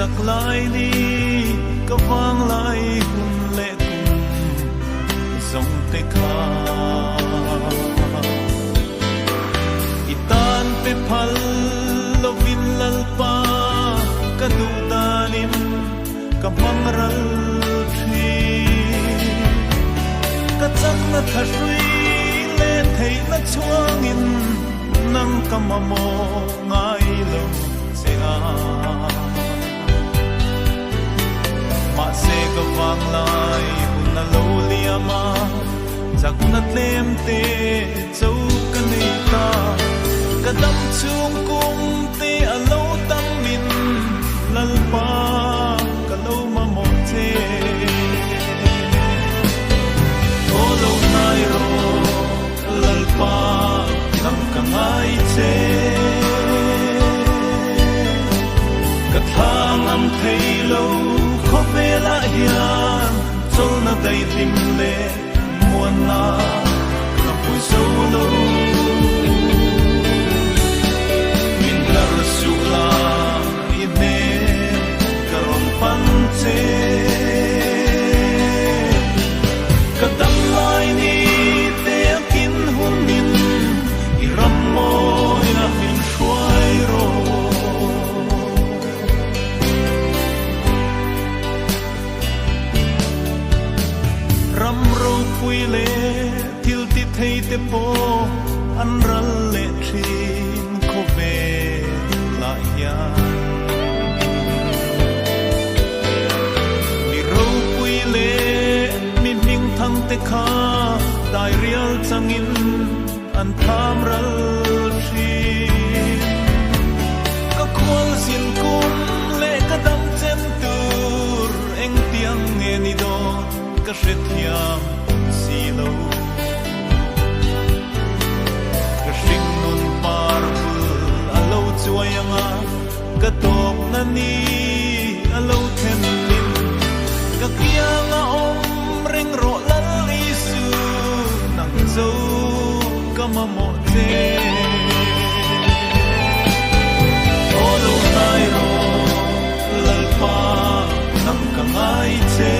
sak lai ni ka wang lai hun le kum zong te kha itan pe phal lovin lal pa ka du danin ka pangral thi ka chak na tharui le thei na chuangin nang kamamo ngai lo senga ma se ka wang lai hun na lo liama chak na tlem te chau ka nei ta ka dam chung kum te a lo tam min lal pa ka lo ma mo te o lo nai ro lal pa nam ka ngai che ka thang am thei lo kho ve la hian chol na dai lim le muan na na pui so lo min lar su la i ne ka ron pan che ka dam lai ni te kin hun min i ram mo ina fin shuai ro ram ro pui le til ti thei te po an ral le thin kho ve la ya mi ro pui le mi ning thang te kha dai rial changin an tham ral thi ka khol sin kum le ka dam chen tur eng tiang nge ni do ka hret hiam si lo ka hring nun par a lo chuayanga ka top na ni a lo them lim ka kianga om reng ro lal isu nang zo ka ma mo te o lo nai ro lal pa nam ka ngai che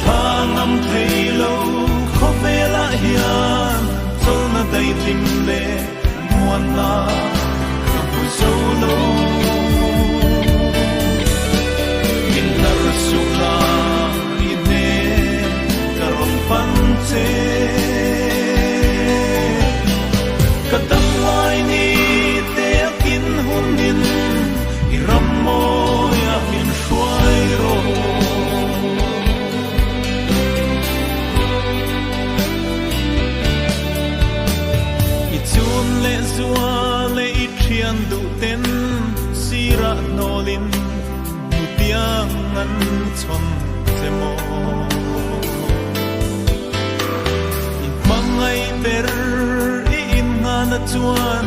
thang am thei lo kho ve la hian chol na dai lim le muan na ka pu so lo in lar su la i ne ka ron pan che ka dam lai ni te kin hun din i ram mo ya min shuai ro chun le zua le i thian du ten sira nolin nu tiang an chon chemo i mangai ber i in nga na chuan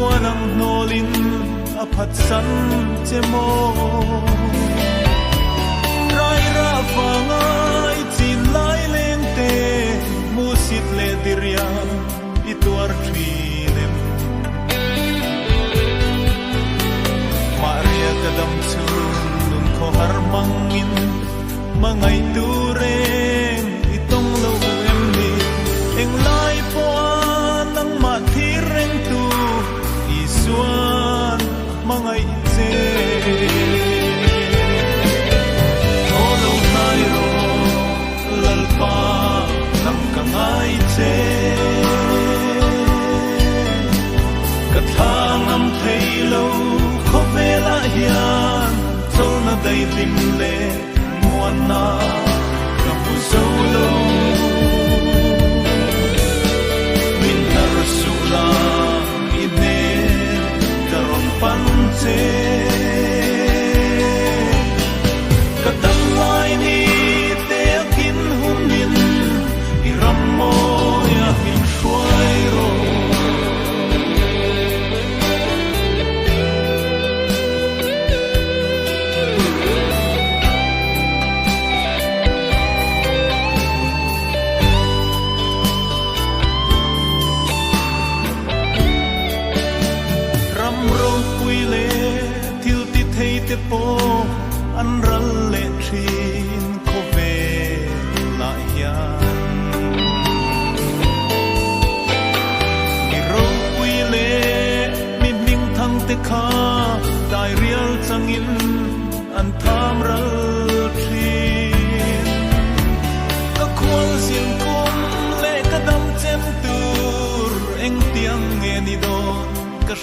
wanam nolin a phat san chemo rai ra vangai chin lai leng te mu sit le diria i tuar thinem maria kadam chun nun kho har mangin mangai tu reng i tong lo em ni eng lai po nang ma thi reng tu i suan mangai che o lo nai ro lal pa nam ka ngai che ka thang am thei lo kho ve la hian chol na dai lim le muan na ka pu so lo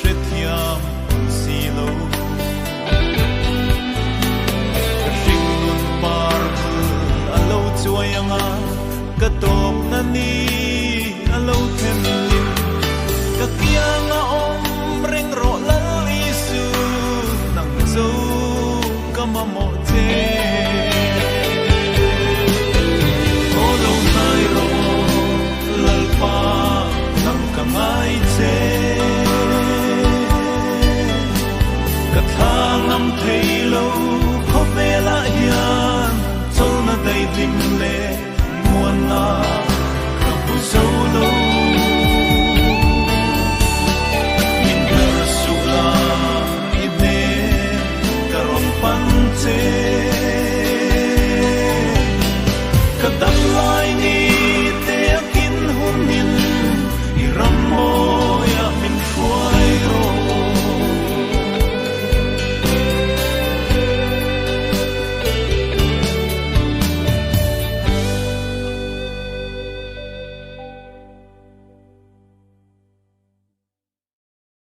sẽ thiam si lâu cái sinh luôn par lâu chuối anga cái top na ni lâu thêm linh cái kia nga om reng ro lal isu nang zo kamamo te olo nai ro lal pa nang kamai te cái thang âm thấy lâu khó về lại hiền châu na đầy tình lệ muôn na